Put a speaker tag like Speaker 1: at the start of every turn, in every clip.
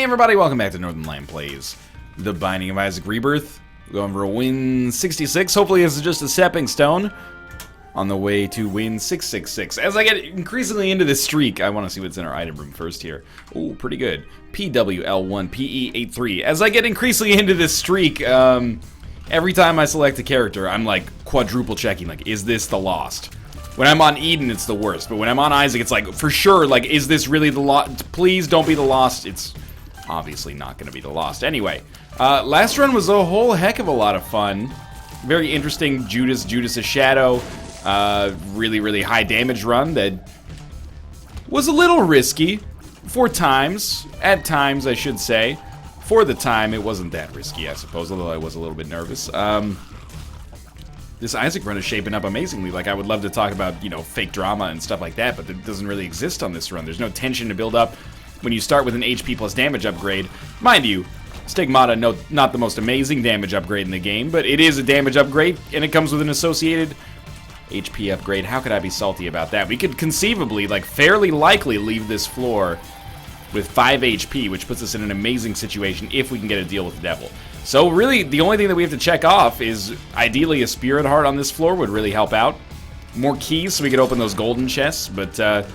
Speaker 1: everybody, welcome back to Northern Lion Plays The Binding of Isaac Rebirth. We're going for a win 66. Hopefully this is just a stepping stone on the way to win 666. As I get increasingly into this streak, I want to see what's in our item room first here. Ooh, pretty good. PWL1PE83. As I get increasingly into this streak, every time I select a character, I'm like quadruple checking, like, is this the Lost? When I'm on Eden, it's the worst, but when I'm on Isaac, it's like, for sure, like, is this really the Lost? Please don't be the Lost. It's obviously not going to be the Lost. Anyway, last run was a whole heck of a lot of fun. Very interesting Judas' Shadow, really high damage run that was a little risky for times. At times, I should say. For the time, it wasn't that risky, I suppose, although I was a little bit nervous. This Isaac run is shaping up amazingly. Like, I would love to talk about, you know, fake drama and stuff like that, but it doesn't really exist on this run. There's no tension to build up when you start with an HP plus damage upgrade. Mind you, Stigmata, not the most amazing damage upgrade in the game, but it is a damage upgrade, and it comes with an associated HP upgrade. How could I be salty about that? We could conceivably, like, fairly likely leave this floor with 5 HP, which puts us in an amazing situation if we can get a deal with the devil. So really, the only thing that we have to check off is, ideally, a Spirit Heart on this floor would really help out. More keys so we could open those golden chests, but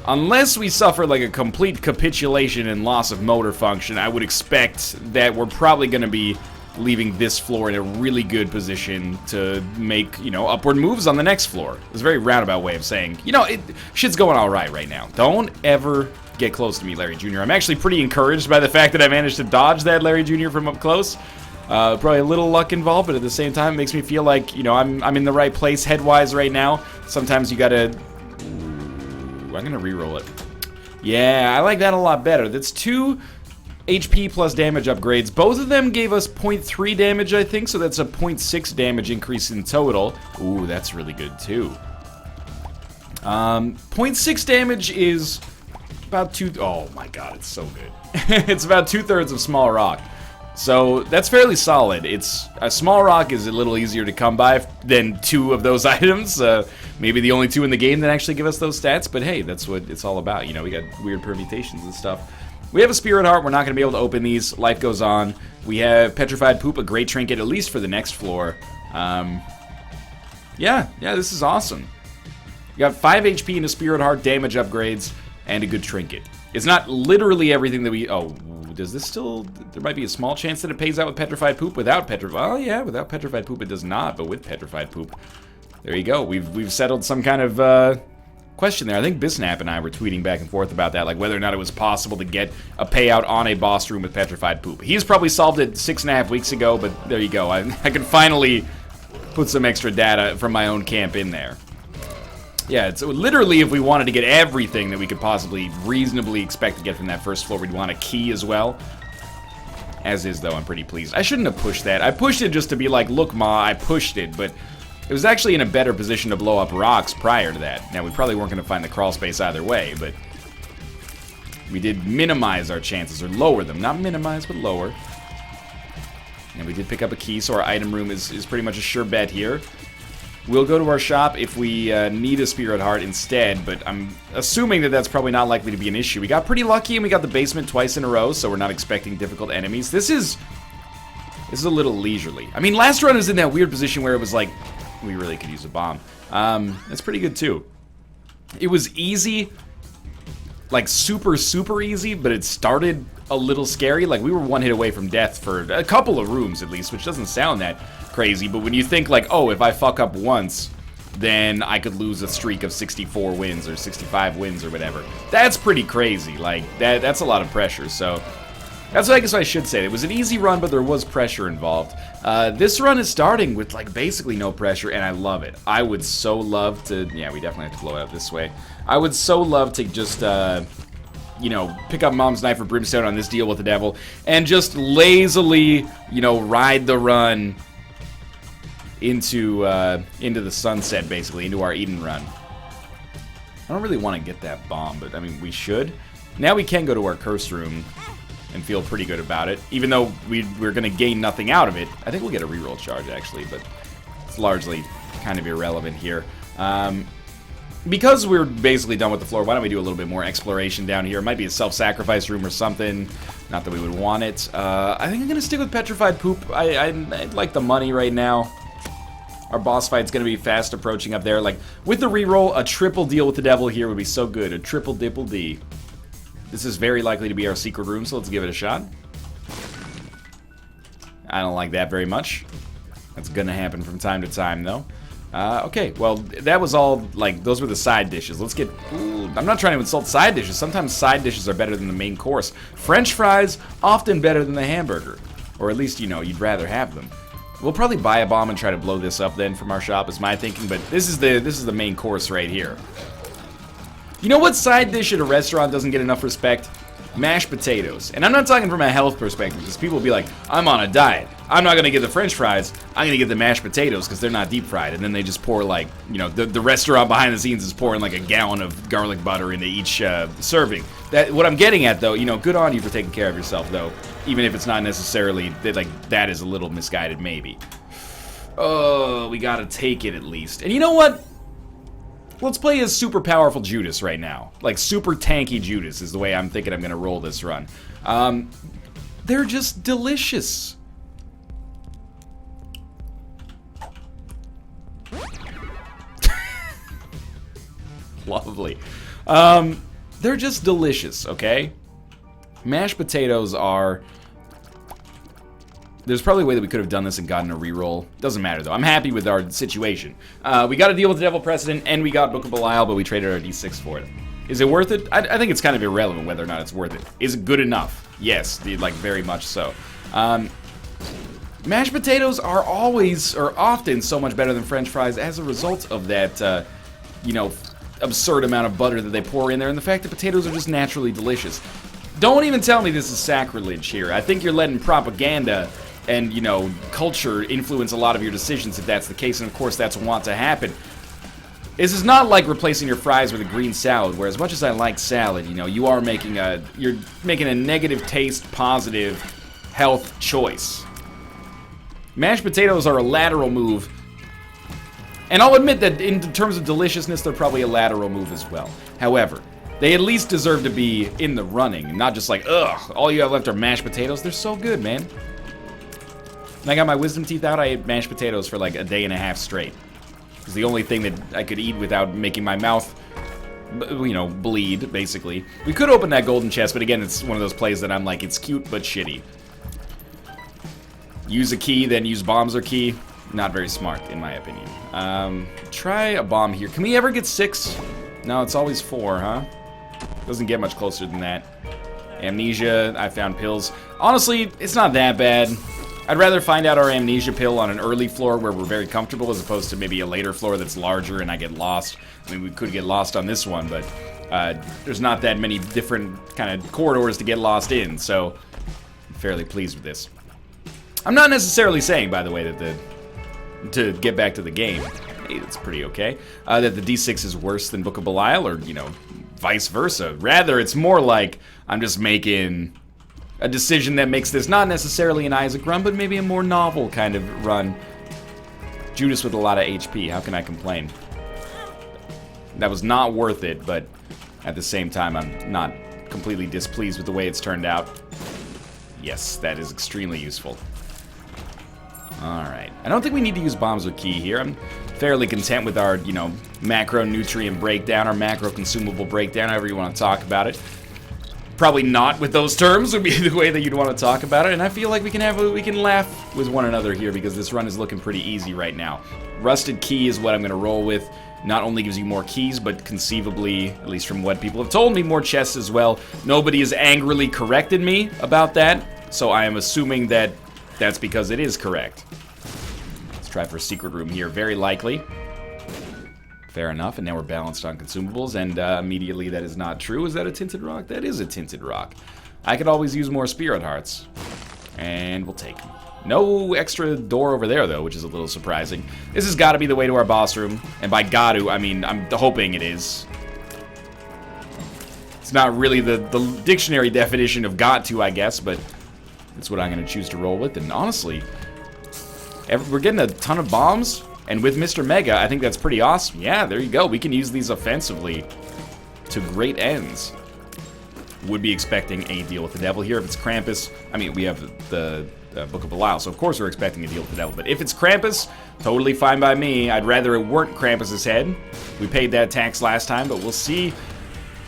Speaker 1: unless we suffer like a complete capitulation and loss of motor function, I would expect that we're probably going to be leaving this floor in a really good position to make, you know, upward moves on the next floor. It's a very roundabout way of saying, you know, shit's going all right now. Don't ever get close to me, Larry Jr. I'm actually pretty encouraged by the fact that I managed to dodge that Larry Jr. from up close. Probably a little luck involved, but at the same time, it makes me feel like, you know, I'm in the right place head-wise right now. Sometimes you gotta... Ooh, I'm gonna re-roll it. Yeah, I like that a lot better. That's 2 HP plus damage upgrades. Both of them gave us 0.3 damage, I think, so that's a 0.6 damage increase in total. Ooh, that's really good, too. 0.6 damage is about 2... Oh my god, it's so good. It's about 2/3 of Small Rock. So, that's fairly solid. It's... A Small Rock is a little easier to come by than 2 of those items. Maybe the only 2 in the game that actually give us those stats, but hey, that's what it's all about. You know, we got weird permutations and stuff. We have a Spirit Heart. We're not going to be able to open these. Life goes on. We have Petrified Poop, a great trinket, at least for the next floor. Yeah, this is awesome. We got 5 HP and a Spirit Heart, damage upgrades, and a good trinket. It's not literally everything that we... Oh, does this still... There might be a small chance that it pays out with Petrified Poop without Petrified... Oh, yeah, without Petrified Poop it does not, but with Petrified Poop... There you go. We've settled some kind of question there. I think Bisnap and I were tweeting back and forth about that, like whether or not it was possible to get a payout on a boss room with Petrified Poop. He's probably solved it 6.5 weeks ago, but there you go. I can finally put some extra data from my own camp in there. Yeah, it's literally if we wanted to get everything that we could possibly reasonably expect to get from that first floor, we'd want a key as well. As is, though, I'm pretty pleased. I shouldn't have pushed that. I pushed it just to be like, look, Ma, I pushed it, but it was actually in a better position to blow up rocks prior to that. Now, we probably weren't going to find the crawl space either way, but we did minimize our chances, or lower them. Not minimize, but lower. And we did pick up a key, so our item room is pretty much a sure bet here. We'll go to our shop if we need a Spirit Heart instead, but I'm assuming that that's probably not likely to be an issue. We got pretty lucky, and we got the basement twice in a row, so we're not expecting difficult enemies. This is a little leisurely. I mean, last run was in that weird position where it was like, we really could use a bomb. That's pretty good, too. It was easy, like super easy, but it started a little scary. Like, we were one hit away from death for a couple of rooms, at least, which doesn't sound that crazy, but when you think like, oh, if I fuck up once, then I could lose a streak of 64 wins or 65 wins or whatever. That's pretty crazy. Like, that's a lot of pressure, so that's what I guess I should say. It was an easy run, but there was pressure involved. This run is starting with, like, basically no pressure, and I love it. I would so love to... Yeah, we definitely have to blow it up this way. I would so love to just, you know, pick up Mom's Knife or Brimstone on this deal with the devil and just lazily, you know, ride the run into the sunset, basically, into our Eden run. I don't really want to get that bomb, but, I mean, we should. Now we can go to our curse room and feel pretty good about it, even though we're going to gain nothing out of it. I think we'll get a reroll charge, actually, but it's largely kind of irrelevant here. because we're basically done with the floor, why don't we do a little bit more exploration down here? It might be a self-sacrifice room or something. Not that we would want it. I think I'm going to stick with Petrified Poop. I like the money right now. Our boss fight's going to be fast approaching up there. Like, with the reroll, a triple deal with the devil here would be so good. A triple dipple D. This is very likely to be our secret room, so let's give it a shot. I don't like that very much. That's going to happen from time to time, though. Okay, well, that was all, like, those were the side dishes. Let's get, ooh, I'm not trying to insult side dishes. Sometimes side dishes are better than the main course. French fries, often better than the hamburger. Or at least, you know, you'd rather have them. We'll probably buy a bomb and try to blow this up then from our shop, is my thinking, but this is the main course right here. You know what side dish at a restaurant doesn't get enough respect? Mashed potatoes. And I'm not talking from a health perspective, because people will be like, I'm on a diet. I'm not going to get the french fries. I'm going to get the mashed potatoes because they're not deep fried. And then they just pour, like, you know, the restaurant behind the scenes is pouring like a gallon of garlic butter into each serving. What I'm getting at, though, you know, good on you for taking care of yourself, though. Even if it's not necessarily, like, that is a little misguided, maybe. Oh, we got to take it at least. And you know what? Let's play as super powerful Judas right now. Like, super tanky Judas is the way I'm thinking I'm going to roll this run. They're just delicious. Lovely. They're just delicious, okay? Mashed potatoes are... There's probably a way that we could have done this and gotten a reroll. Doesn't matter, though. I'm happy with our situation. We got to deal with the Devil Precedent, and we got Book of Belial, but we traded our D6 for it. Is it worth it? I think it's kind of irrelevant whether or not it's worth it. Is it good enough? Yes, like, very much so. Mashed potatoes are always, or often, so much better than French fries as a result of that, you know, absurd amount of butter that they pour in there, and the fact that potatoes are just naturally delicious. Don't even tell me this is sacrilege here. I think you're letting propaganda and, you know, culture influence a lot of your decisions if that's the case, and of course that's want to happen. This is not like replacing your fries with a green salad, where as much as I like salad, you know, you're making a negative taste, positive health choice. Mashed potatoes are a lateral move, and I'll admit that in terms of deliciousness, they're probably a lateral move as well. However, they at least deserve to be in the running, not just like, ugh, all you have left are mashed potatoes. They're so good, man. When I got my wisdom teeth out, I ate mashed potatoes for like a day and a half straight. It was the only thing that I could eat without making my mouth, you know, bleed, basically. We could open that golden chest, but again, it's one of those plays that I'm like, it's cute but shitty. Use a key, then use bombs or key. Not very smart, in my opinion. Try a bomb here. Can we ever get 6? No, it's always 4, huh? Doesn't get much closer than that. Amnesia, I found pills. Honestly, it's not that bad. I'd rather find out our amnesia pill on an early floor where we're very comfortable as opposed to maybe a later floor that's larger and I get lost. I mean, we could get lost on this one, but there's not that many different kind of corridors to get lost in, so I'm fairly pleased with this. I'm not necessarily saying, by the way, that to get back to the game, hey, that's pretty okay, that the D6 is worse than Book of Belial, or, you know, vice versa. Rather, it's more like I'm just making a decision that makes this not necessarily an Isaac run, but maybe a more novel kind of run. Judas with a lot of HP, how can I complain? That was not worth it, but at the same time, I'm not completely displeased with the way it's turned out. Yes, that is extremely useful. Alright. I don't think we need to use bombs or key here. I'm fairly content with our, you know, macronutrient breakdown, our macro consumable breakdown, however you want to talk about it. Probably not with those terms would be the way that you'd want to talk about it, and I feel like we can laugh with one another here because this run is looking pretty easy right now. Rusted key is what I'm going to roll with. Not only gives you more keys, but conceivably, at least from what people have told me, more chests as well. Nobody has angrily corrected me about that, so I am assuming that that's because it is correct. Let's try for a secret room here, very likely. Fair enough, and now we're balanced on consumables, and immediately that is not true. Is that a tinted rock? That is a tinted rock. I could always use more spirit hearts, and we'll take them. No extra door over there, though, which is a little surprising. This has got to be the way to our boss room, and by got to, I mean, I'm hoping it is. It's not really the dictionary definition of got to, I guess, but that's what I'm going to choose to roll with, and honestly, we're getting a ton of bombs, And with Mr. Mega, I think that's pretty awesome. Yeah, there you go. We can use these offensively to great ends. Would be expecting a deal with the devil here. If it's Krampus, I mean, we have the Book of Belial, so of course we're expecting a deal with the devil. But if it's Krampus, totally fine by me. I'd rather it weren't Krampus's head. We paid that tax last time, but we'll see.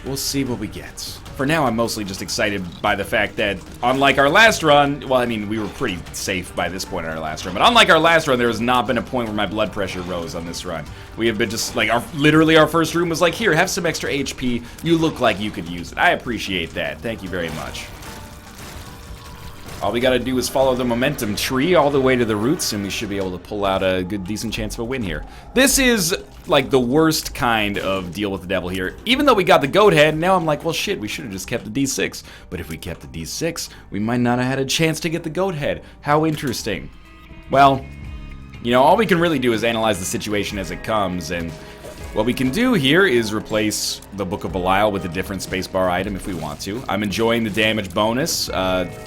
Speaker 1: We'll see what we get. For now, I'm mostly just excited by the fact that, unlike our last run, well, I mean, we were pretty safe by this point in our last run, but unlike our last run, there has not been a point where my blood pressure rose on this run. We have been just, like, literally our first room was like, here, have some extra HP. You look like you could use it. I appreciate that. Thank you very much. All we gotta do is follow the momentum tree all the way to the roots, and we should be able to pull out a good, decent chance of a win here. This is, like, the worst kind of deal with the devil here. Even though we got the goat head, now I'm like, well, shit, we should have just kept the D6. But if we kept the D6, we might not have had a chance to get the goat head. How interesting. Well, you know, all we can really do is analyze the situation as it comes, and what we can do here is replace the Book of Belial with a different spacebar item if we want to. I'm enjoying the damage bonus.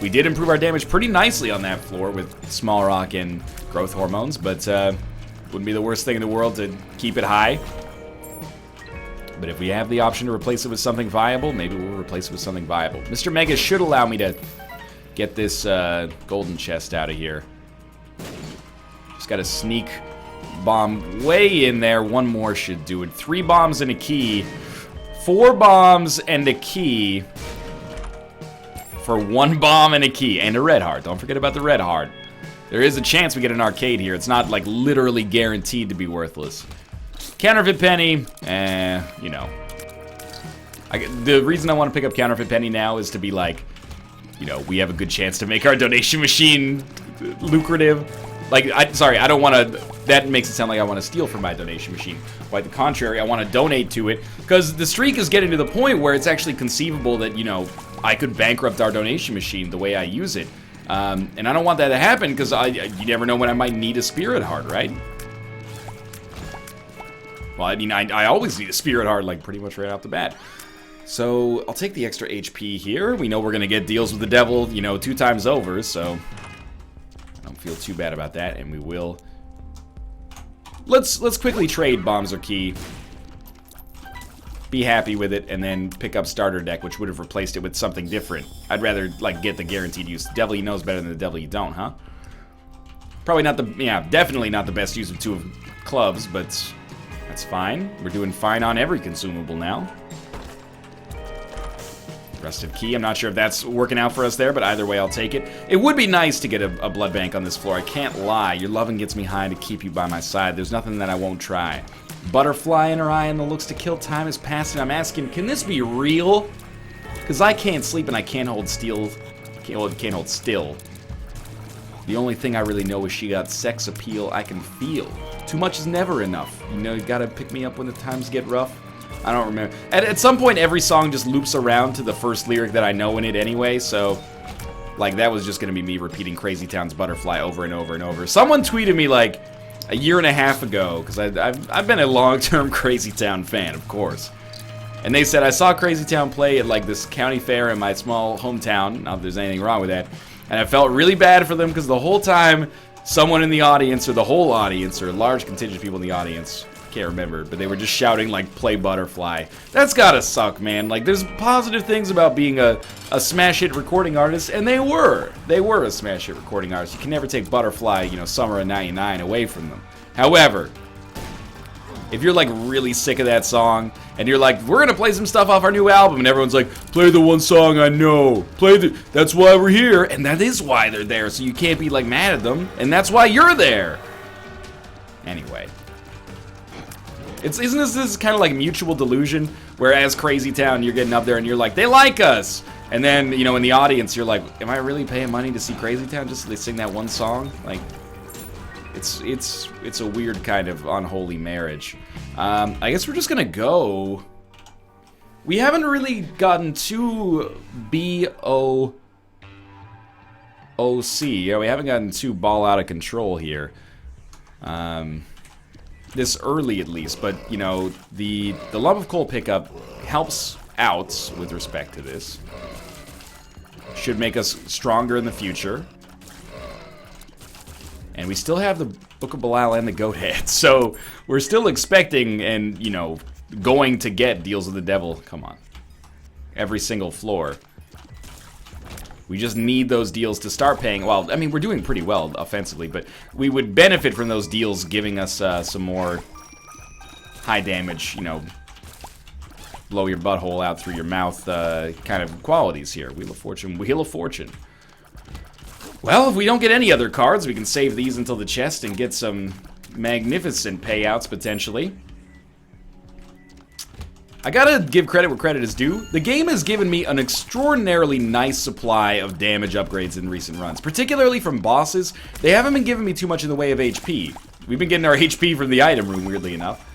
Speaker 1: We did improve our damage pretty nicely on that floor with Small Rock and Growth Hormones, but wouldn't be the worst thing in the world to keep it high. But if we have the option to replace it with something viable, maybe we'll replace it with something viable. Mr. Mega should allow me to get this golden chest out of here. Just gotta sneak bomb way in there. One more should do it. 3 bombs and a key. 4 bombs and a key for 1 bomb and a key. And a red heart. Don't forget about the red heart. There is a chance we get an arcade here. It's not, like, literally guaranteed to be worthless. Counterfeit penny. You know. The reason I want to pick up counterfeit penny now is to be like, you know, we have a good chance to make our donation machine lucrative. Like, sorry, I don't want to. That makes it sound like I want to steal from my donation machine. Quite the contrary, I want to donate to it. Because the streak is getting to the point where it's actually conceivable that, you know, I could bankrupt our donation machine the way I use it. And I don't want that to happen because you never know when I might need a spirit heart, right? Well, I mean, I always need a spirit heart, like, pretty much right off the bat. So, I'll take the extra HP here. We know we're going to get deals with the devil, you know, 2 times over, so I don't feel too bad about that, and we will. Let's quickly trade bombs or key. Be happy with it, and then pick up starter deck, which would have replaced it with something different. I'd rather, like, get the guaranteed use. The devil you know is better than the devil you don't, huh? Probably not the, yeah, definitely not the best use of 2 of clubs, but that's fine. We're doing fine on every consumable now. Rusted key. I'm not sure if that's working out for us there, but either way, I'll take it. It would be nice to get a blood bank on this floor. I can't lie. Your loving gets me high to keep you by my side. There's nothing that I won't try. Butterfly in her eye and the looks to kill. Time is passing. I'm asking, can this be real? Because I can't sleep and I can't hold still. Can't hold still. The only thing I really know is she got sex appeal I can feel. Too much is never enough. You know, you gotta pick me up when the times get rough. I don't remember. At some point, every song just loops around to the first lyric that I know in it anyway, so, like, that was just gonna be me repeating Crazy Town's Butterfly over and over and over. Someone tweeted me, like, a year and a half ago, because I've been a long-term Crazy Town fan, of course. And they said, I saw Crazy Town play at, like, this county fair in my small hometown, not that there's anything wrong with that, and I felt really bad for them, because the whole time, someone in the audience, or the whole audience, or a large contingent of people in the audience, can't remember, but they were just shouting, like, play Butterfly. That's gotta suck, man. Like, there's positive things about being a smash hit recording artist, and they were a smash hit recording artist. You can never take Butterfly, you know, Summer of '99 away from them. However, if you're, like, really sick of that song, and you're like, we're gonna play some stuff off our new album, and everyone's like, play the one song I know, that's why we're here, and that is why they're there, so you can't be, like, mad at them, and that's why you're there. Anyway. Isn't this kind of like mutual delusion? Whereas Crazy Town, you're getting up there and you're like, they like us! And then, you know, in the audience, you're like, am I really paying money to see Crazy Town just so they sing that one song? Like, it's a weird kind of unholy marriage. I guess we're just gonna go. We haven't really gotten too B-O-O-C. Yeah, we haven't gotten too ball out of control here. This early at least, but you know, the Lump of Coal pickup helps out with respect to this. Should make us stronger in the future. And we still have the Book of Belial and the Goat Head. So we're still expecting and, you know, going to get Deals with the Devil. Come on. Every single floor. We just need those deals to start paying. Well, I mean, we're doing pretty well offensively, but we would benefit from those deals giving us some more high damage, you know, blow your butthole out through your mouth kind of qualities here. Wheel of Fortune, Wheel of Fortune. Well, if we don't get any other cards, we can save these until the chest and get some magnificent payouts, potentially. I gotta give credit where credit is due. The game has given me an extraordinarily nice supply of damage upgrades in recent runs, particularly from bosses. They haven't been giving me too much in the way of HP. We've been getting our HP from the item room, weirdly enough.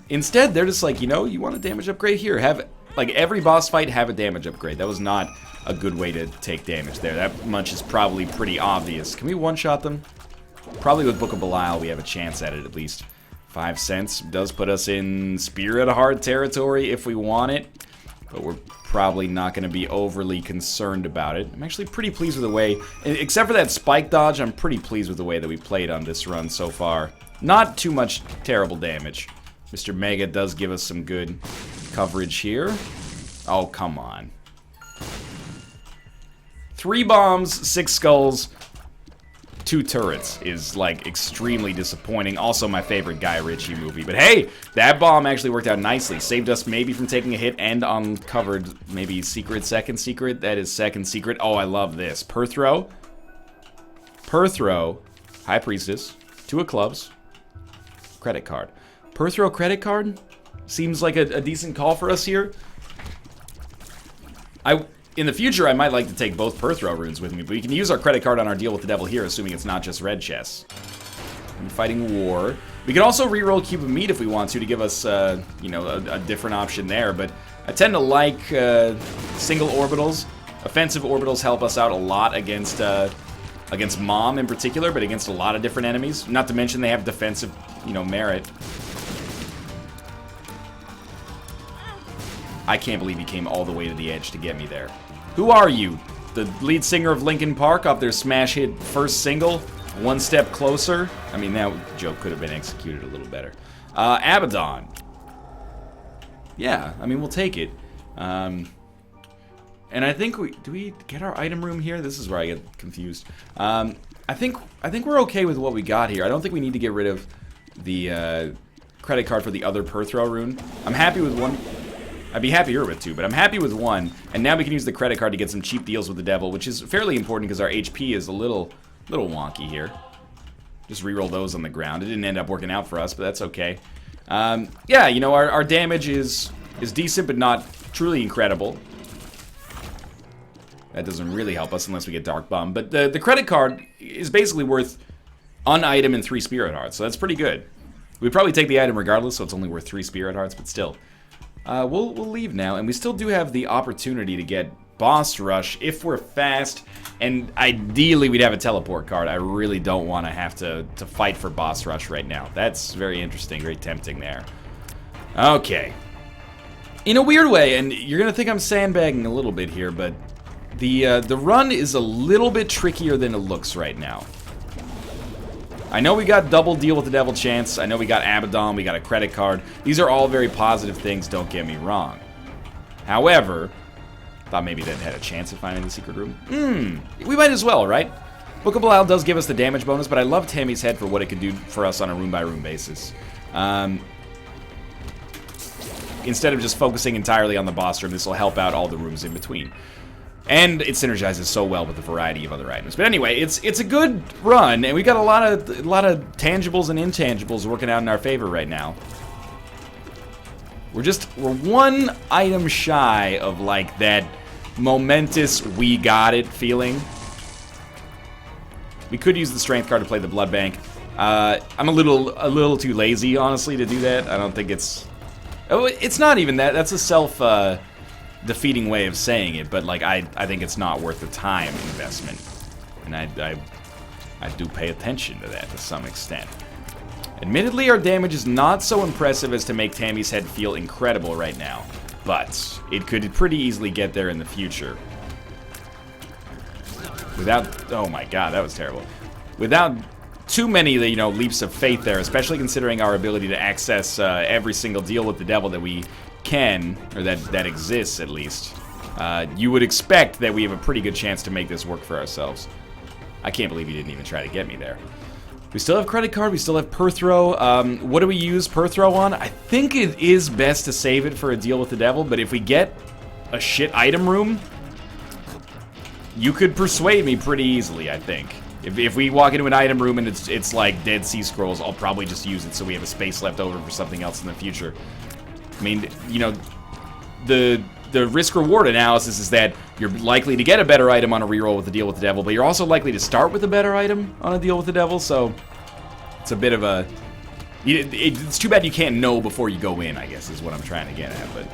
Speaker 1: Instead, they're just like, you know, you want a damage upgrade? Here, have, like, every boss fight have a damage upgrade. That was not a good way to take damage there. That much is probably pretty obvious. Can we one-shot them? Probably with Book of Belial, we have a chance at it, at least. 5 cents does put us in Spirit Heart territory if we want it, but we're probably not going to be overly concerned about it. I'm actually pretty pleased with the way, except for that spike dodge, I'm pretty pleased with the way that we played on this run so far. Not too much terrible damage. Mr. Mega does give us some good coverage here. Oh, come on. 3 bombs, 6 skulls, 2 turrets is, like, extremely disappointing. Also my favorite Guy Ritchie movie. But hey, that bomb actually worked out nicely. Saved us maybe from taking a hit and uncovered maybe second secret. That is second secret. Oh, I love this. Per throw, High Priestess, 2 of clubs, credit card. Per throw credit card seems like a decent call for us here. In the future, I might like to take both per throw runes with me, but we can use our credit card on our Deal with the Devil here, assuming it's not just red chests. I'm fighting war. We can also reroll Cube of Meat if we want to give us, you know, a different option there, but I tend to like single orbitals. Offensive orbitals help us out a lot against Mom in particular, but against a lot of different enemies. Not to mention they have defensive, you know, merit. I can't believe he came all the way to the edge to get me there. Who are you? The lead singer of Linkin Park off their smash hit first single? One Step Closer? I mean, that joke could have been executed a little better. Abaddon. Yeah, I mean, we'll take it. And I think do we get our item room here? This is where I get confused. I think we're okay with what we got here. I don't think we need to get rid of the credit card for the other per throw rune. I'm happy with one. I'd be happier with 2, but I'm happy with 1. And now we can use the credit card to get some cheap deals with the devil, which is fairly important because our HP is a little wonky here. Just reroll those on the ground. It didn't end up working out for us, but that's okay. Yeah, you know, our damage is decent, but not truly incredible. That doesn't really help us unless we get Dark Bomb. But the credit card is basically worth an item and 3 Spirit Hearts, so that's pretty good. We'd probably take the item regardless, so it's only worth 3 Spirit Hearts, but still. We'll leave now, and we still do have the opportunity to get Boss Rush if we're fast, and ideally we'd have a teleport card. I really don't want to have to fight for Boss Rush right now. That's very interesting, very tempting there. Okay. In a weird way, and you're going to think I'm sandbagging a little bit here, but the run is a little bit trickier than it looks right now. I know we got double Deal with the Devil chance. I know we got Abaddon. We got a credit card. These are all very positive things, don't get me wrong. However, thought maybe that had a chance of finding the secret room. We might as well, right? Book of Belial does give us the damage bonus, but I love Tammy's Head for what it could do for us on a room-by-room basis. Instead of just focusing entirely on the boss room, this will help out all the rooms in between. And it synergizes so well with the variety of other items. But anyway, it's a good run, and we got a lot of tangibles and intangibles working out in our favor right now. We're 1 item shy of like that momentous we got it feeling. We could use the strength card to play the blood bank. I'm a little too lazy, honestly, to do that. I don't think it's not even that. That's a self-defeating way of saying it, but like I think it's not worth the time investment, and I do pay attention to that to some extent. Admittedly, our damage is not so impressive as to make Tammy's Head feel incredible right now, but it could pretty easily get there in the future. Without, oh my god, that was terrible. Without too many, you know, leaps of faith there, especially considering our ability to access every single deal with the devil that we can, or that exists at least. You would expect that we have a pretty good chance to make this work for ourselves. I can't believe he didn't even try to get me there. We still have credit card, we still have Perthrow. What do we use Perthrow on? I think it is best to save it for a deal with the devil, but if we get a shit item room, you could persuade me pretty easily, I think. If we walk into an item room and it's like Dead Sea Scrolls, I'll probably just use it so we have a space left over for something else in the future. I mean, you know, the risk-reward analysis is that you're likely to get a better item on a reroll with the deal with the devil, but you're also likely to start with a better item on a deal with the devil, so it's a bit of a... It's too bad you can't know before you go in, I guess, is what I'm trying to get at, but...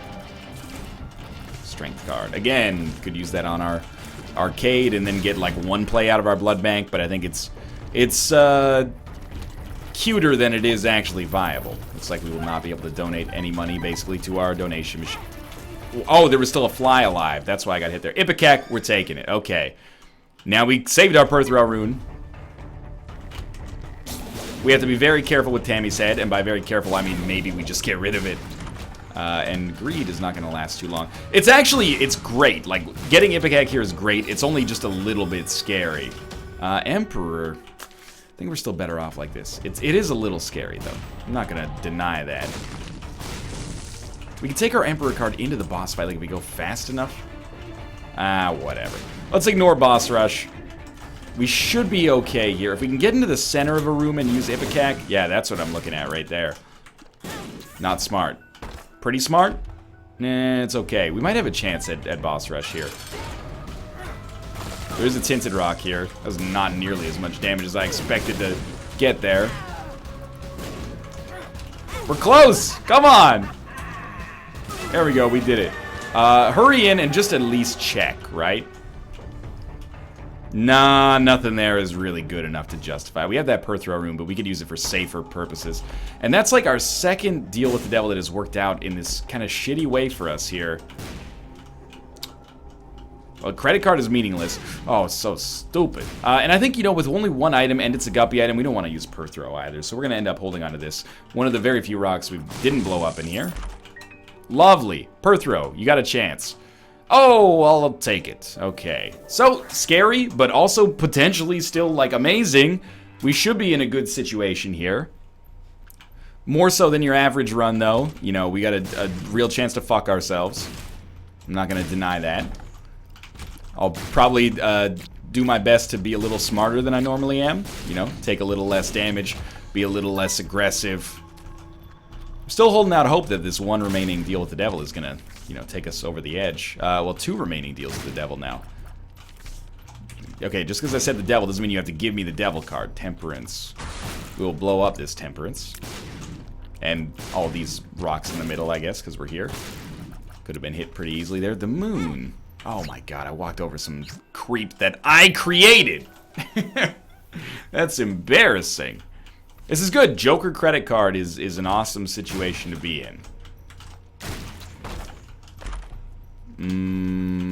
Speaker 1: Strength card. Again, could use that on our arcade and then get like one play out of our blood bank, but I think it's cuter than it is actually viable. Looks like we will not be able to donate any money basically to our donation machine. Oh, there was still a fly alive. That's why I got hit there. Ipecac, we're taking it. Okay. Now we saved our Perthrow rune. We have to be very careful with Tammy's head, and by very careful I mean maybe we just get rid of it. And greed is not going to last too long. It's great. Like, getting Ipecac here is great. It's only just a little bit scary. Emperor. I think we're still better off like this. It is a little scary, though. I'm not going to deny that. We can take our Emperor card into the boss fight, like, if we go fast enough. Whatever. Let's ignore boss rush. We should be okay here. If we can get into the center of a room and use Ipecac, yeah, that's what I'm looking at right there. Not smart. Pretty smart? Nah, it's okay. We might have a chance at boss rush here. There's a Tinted Rock here. That was not nearly as much damage as I expected to get there. We're close! Come on! There we go, we did it. Hurry in and just at least check, right? Nah, nothing there is really good enough to justify. We have that Perthrow room, but we could use it for safer purposes. And that's like our second deal with the devil that has worked out in this kind of shitty way for us here. Well, credit card is meaningless. Oh, so stupid. And I think, you know, with only one item and it's a guppy item, we don't want to use Perthrow either. So we're going to end up holding on to this. One of the very few rocks we didn't blow up in here. Lovely. Perthrow, you got a chance. Oh, well, I'll take it. Okay. So, scary, but also potentially still, like, amazing. We should be in a good situation here. More so than your average run, though. You know, we got a real chance to fuck ourselves. I'm not going to deny that. I'll probably do my best to be a little smarter than I normally am. You know, take a little less damage, be a little less aggressive. I'm still holding out hope that this one remaining deal with the devil is going to, you know, take us over the edge. Well, 2 remaining deals with the devil now. Okay, just because I said the devil doesn't mean you have to give me the devil card. Temperance. We'll blow up this temperance. And all these rocks in the middle, I guess, because we're here. Could have been hit pretty easily there. The moon. Oh my god, I walked over some creep that I created. That's embarrassing. This is good. Joker credit card is an awesome situation to be in.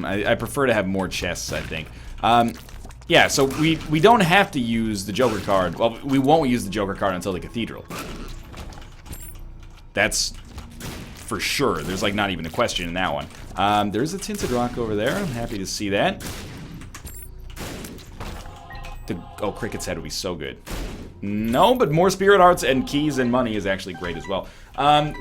Speaker 1: I prefer to have more chests, I think. Yeah, so we don't have to use the Joker card. Well, we won't use the Joker card until the Cathedral. That's for sure. There's like not even a question in that one. There's a Tinted Rock over there. I'm happy to see that. Oh, Cricket's Head would be so good. No, but more Spirit Hearts and keys and money is actually great as well.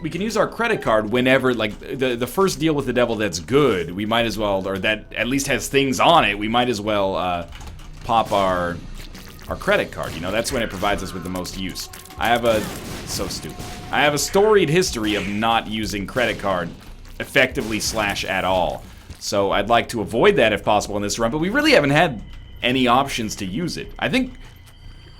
Speaker 1: We can use our credit card whenever, like, the first deal with the devil that's good, we might as well, or that at least has things on it, we might as well pop our credit card. You know, that's when it provides us with the most use. I have a storied history of not using credit card effectively / at all. So I'd like to avoid that if possible in this run, but we really haven't had any options to use it. I think,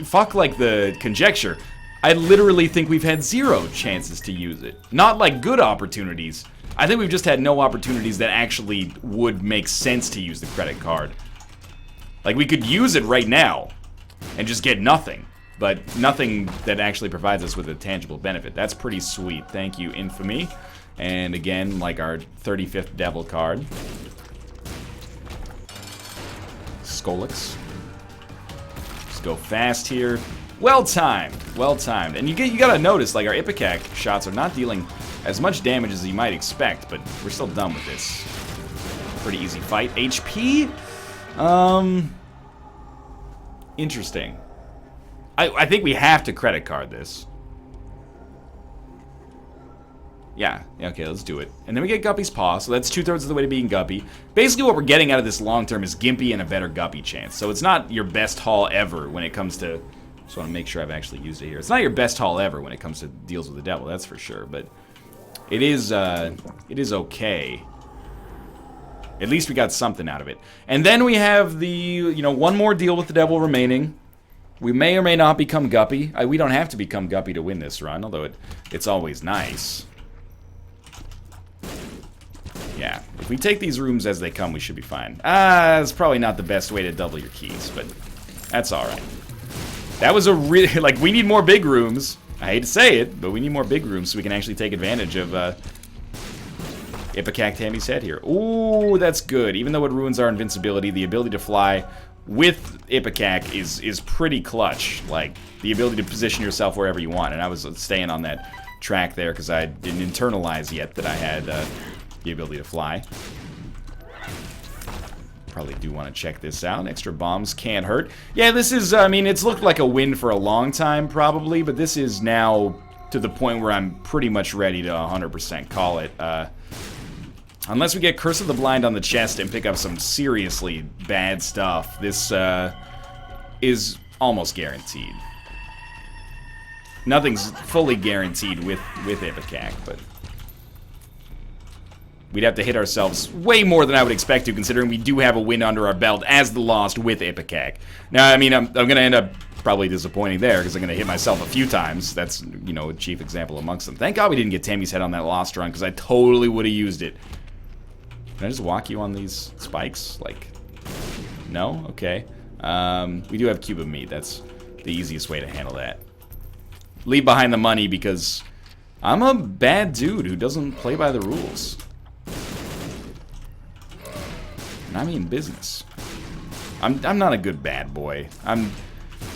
Speaker 1: fuck like the conjecture, I literally think we've had 0 chances to use it. Not like good opportunities. I think we've just had no opportunities that actually would make sense to use the credit card. Like, we could use it right now and just get nothing. But nothing that actually provides us with a tangible benefit. That's pretty sweet. Thank you, Infamy. And again, like our 35th Devil card. Skolix. go fast here. Well timed, well timed. And you gotta notice, like, our Ipecac shots are not dealing as much damage as you might expect, but we're still done with this. Pretty easy fight. HP? Interesting. I think we have to credit card this. Yeah, okay, let's do it. And then we get Guppy's Paw, so that's 2/3 of the way to being Guppy. Basically what we're getting out of this long term is Gimpy and a better Guppy chance. So it's not your best haul ever when it comes to... Just want to make sure I've actually used it here. It's not your best haul ever when it comes to deals with the devil, that's for sure, but it is okay. At least we got something out of it. And then we have the, you know, one more deal with the devil remaining. We may or may not become Guppy. We don't have to become Guppy to win this run, although it's always nice. Yeah, if we take these rooms as they come, we should be fine. It's probably not the best way to double your keys, but that's alright. That was a really, like, we need more big rooms. I hate to say it, but we need more big rooms so we can actually take advantage of Ipecac Tammy's head here. Ooh, that's good. Even though it ruins our invincibility, the ability to fly with Ipecac is pretty clutch. Like, the ability to position yourself wherever you want. And I was staying on that track there because I didn't internalize yet that I had the ability to fly. Probably do want to check this out. Extra bombs can't hurt. Yeah, this is, I mean, it's looked like a win for a long time, probably, but this is now to the point where I'm pretty much ready to 100% call it. Unless we get Curse of the Blind on the chest and pick up some seriously bad stuff, this is almost guaranteed. Nothing's fully guaranteed with Ipecac, but... We'd have to hit ourselves way more than I would expect to, considering we do have a win under our belt as the Lost with Ipecac. Now, I mean, I'm going to end up probably disappointing there, because I'm going to hit myself a few times. That's, you know, a chief example amongst them. Thank God we didn't get Tammy's head on that Lost run, because I totally would have used it. Can I just walk you on these spikes? Like, no? Okay. We do have Cube of Meat. That's the easiest way to handle that. Leave behind the money, because I'm a bad dude who doesn't play by the rules. And I mean business. I'm not a good bad boy.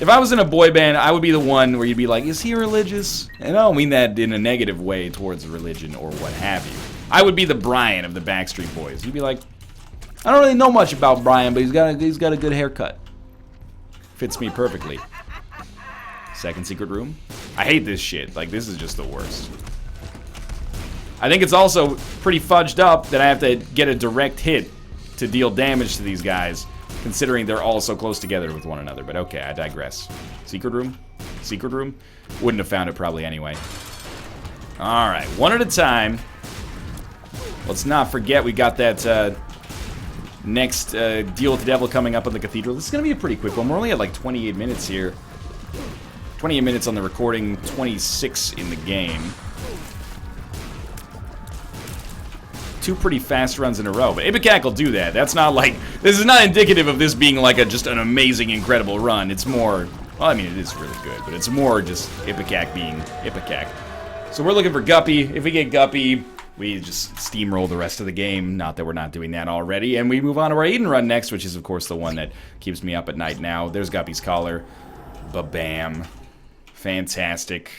Speaker 1: If I was in a boy band, I would be the one where you'd be like, is he religious? And I don't mean that in a negative way towards religion or what have you. I would be the Brian of the Backstreet Boys. You'd be like, I don't really know much about Brian, but he's got a good haircut. Fits me perfectly. Second secret room. I hate this shit. Like, this is just the worst. I think it's also pretty fudged up that I have to get a direct hit to deal damage to these guys, considering they're all so close together with one another. But okay, I digress. Secret room? Secret room? Wouldn't have found it probably anyway. Alright, one at a time. Let's not forget we got that next deal with the devil coming up on the cathedral. This is going to be a pretty quick one. We're only at like 28 minutes here. 28 minutes on the recording, 26 in the game. Two pretty fast runs in a row, but Ipecac will do that. That's not like, this is not indicative of this being like just an amazing, incredible run. It's more, well, I mean, it is really good, but it's more just Ipecac being Ipecac. So we're looking for Guppy. If we get Guppy, we just steamroll the rest of the game. Not that we're not doing that already. And we move on to our Eden run next, which is, of course, the one that keeps me up at night now. There's Guppy's collar. Ba-bam. Fantastic.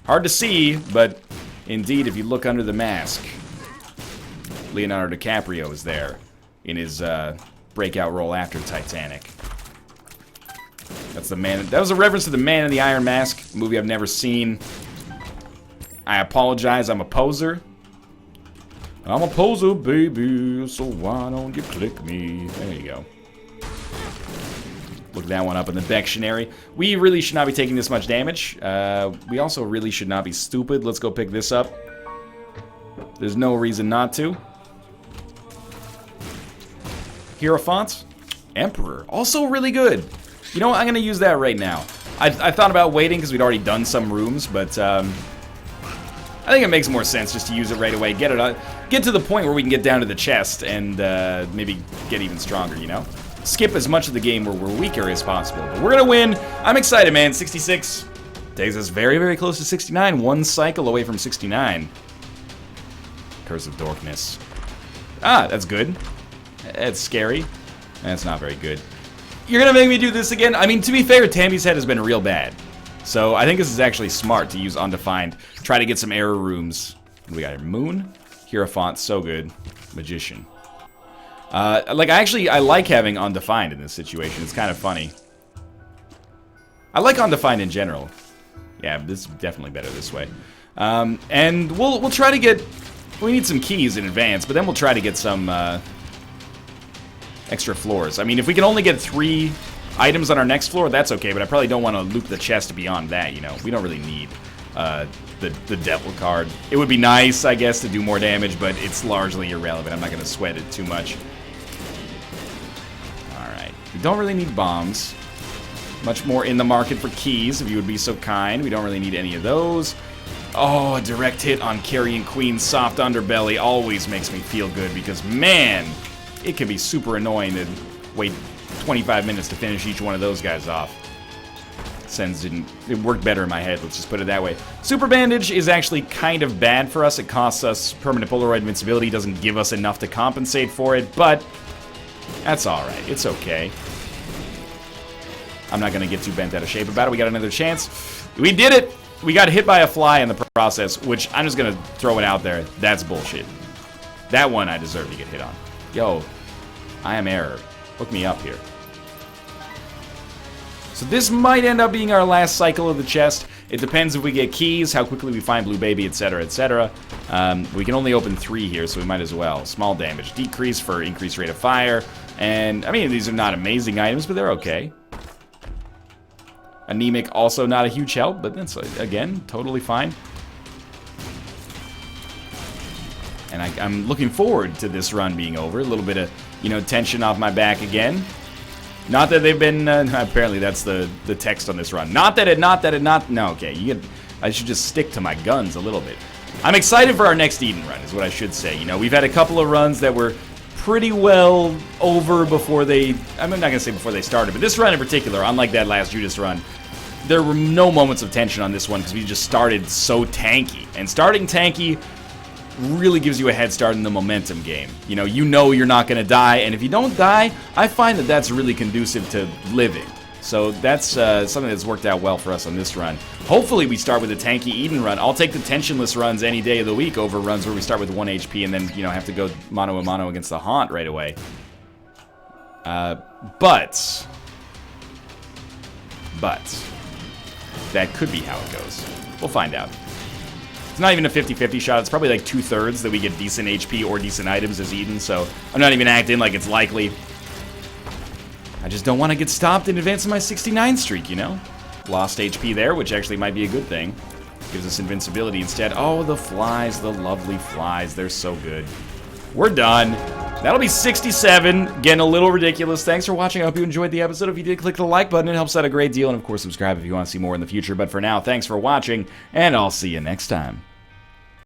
Speaker 1: Hard to see, but indeed, if you look under the mask, Leonardo DiCaprio is there in his breakout role after Titanic. That's the man. That was a reference to The Man in the Iron Mask, a movie I've never seen. I apologize, I'm a poser. I'm a poser, baby, so why don't you click me? There you go. Look that one up in the dictionary. We really should not be taking this much damage. We also really should not be stupid. Let's go pick this up. There's no reason not to. Hierophant. Emperor. Also really good. You know what? I'm going to use that right now. I thought about waiting because we'd already done some rooms, but I think it makes more sense just to use it right away. Get to the point where we can get down to the chest and maybe get even stronger, you know? Skip as much of the game where we're weaker as possible. But we're going to win. I'm excited, man. 66 takes us very, very close to 69. One cycle away from 69. Curse of Darkness. Ah, that's good. That's scary. That's not very good. You're gonna make me do this again? I mean, to be fair, Tammy's head has been real bad. So I think this is actually smart to use Undefined. Try to get some error rooms. What do we got here? Moon? Hierophant, so good. Magician. Like, I like having Undefined in this situation. It's kind of funny. I like Undefined in general. Yeah, this is definitely better this way. And we'll try to get... We need some keys in advance, but then we'll try to get some extra floors. I mean, if we can only get 3 items on our next floor, that's okay, but I probably don't want to loop the chest beyond that, you know. We don't really need the devil card. It would be nice, I guess, to do more damage, but it's largely irrelevant. I'm not going to sweat it too much. Alright. We don't really need bombs. Much more in the market for keys, if you would be so kind. We don't really need any of those. Oh, a direct hit on Carrion Queen's soft underbelly always makes me feel good because, man, it can be super annoying to wait 25 minutes to finish each one of those guys off. It worked better in my head, let's just put it that way. Super Bandage is actually kind of bad for us. It costs us permanent Polaroid invincibility, doesn't give us enough to compensate for it, but that's alright. It's okay. I'm not going to get too bent out of shape about it. We got another chance. We did it! We got hit by a fly in the process, which I'm just going to throw it out there. That's bullshit. That one I deserve to get hit on. Yo, I am error. Hook me up here. So this might end up being our last cycle of the chest. It depends if we get keys, how quickly we find Blue Baby, etc., etc. We can only open 3 here, so we might as well. Small damage decrease for increased rate of fire. And, I mean, these are not amazing items, but they're okay. Anemic, also not a huge help, but that's, again, totally fine. And I'm looking forward to this run being over. A little bit of, you know, tension off my back again. Not that they've been, apparently that's the text on this run. No, okay, I should just stick to my guns a little bit. I'm excited for our next Eden run, is what I should say. You know, we've had a couple of runs that were pretty well over before they, I'm not going to say before they started, but this run in particular, unlike that last Judas run, there were no moments of tension on this one because we just started so tanky. And starting tanky really gives you a head start in the momentum game. You know you're not going to die, and if you don't die, I find that that's really conducive to living. So that's something that's worked out well for us on this run. Hopefully we start with a tanky Eden run. I'll take the tensionless runs any day of the week over runs where we start with 1 HP and then, you know, have to go mano a mano against the Haunt right away. But that could be how it goes. We'll find out. It's not even a 50-50 shot. It's probably like 2/3 that we get decent HP or decent items as Eden, so I'm not even acting like it's likely. I just don't want to get stopped in advance of my 69 streak, you know? Lost HP there, which actually might be a good thing. Gives us invincibility instead. Oh, the flies, the lovely flies. They're so good. We're done. That'll be 67. Getting a little ridiculous. Thanks for watching. I hope you enjoyed the episode. If you did, click the like button. It helps out a great deal. And, of course, subscribe if you want to see more in the future. But for now, thanks for watching, and I'll see you next time.